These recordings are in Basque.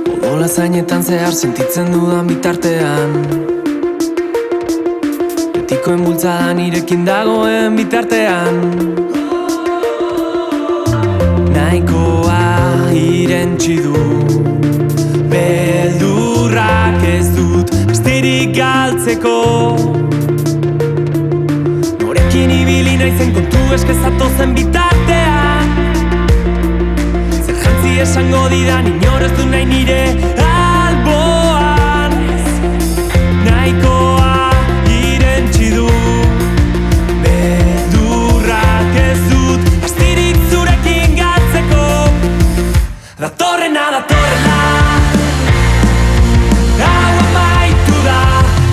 Odola zainetan zehar sentitzen dudan bitartean, betikoen bultzada nirekin dagoen bitartean, nahikoa irentsi du, beldurrak ez dut besterik galtzeko. Norekin ibili naizen kontu eskezatu zen bitartean, zer jantzi esango didan inor ez du nahi nire alboan. Nahikoa irentsi du, beldurrak ez dut astirik zurekin galtzeko. Datorrena, datorrela, hau amaitu da,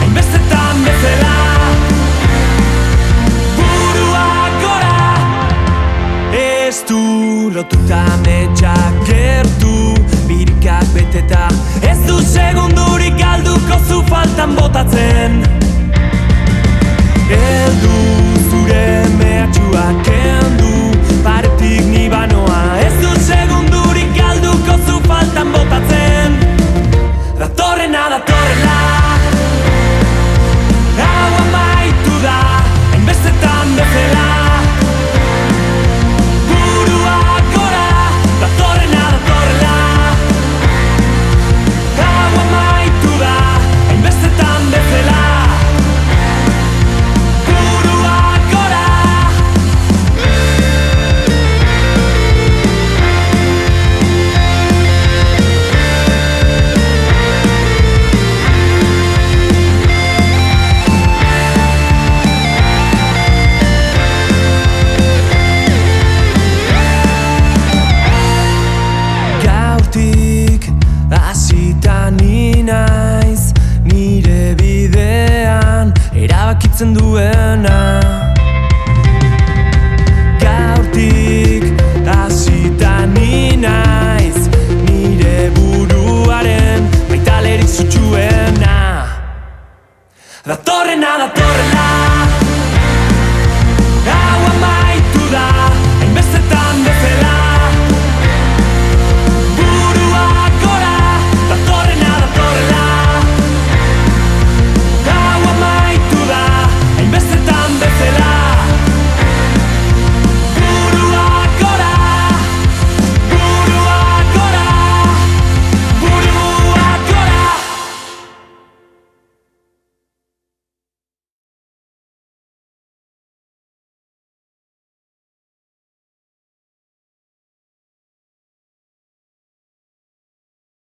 hainbestetan bezala. Buruak gora, ez du lotuta metxak gertu, birikak beteta, ez du segundurik galduko zu faltan botatzen. Heldu zure mehatxuak kendu, paretik ni banoa, ez du segundurik galduko zu faltan botatzen. Datorrena, datorrela, hau amaitu da, hainbestetan bezala. Buruak gora, datorrena, datorrela, hau amaitu da, hainbestetan bezala. Buruak gora. Gaurtik hasita ni naiz, nire bidean erabakitzen duena. Gaurtik hasita ni naiz, nire buruaren baitalerik sutsuena. Datorrena, datorrela,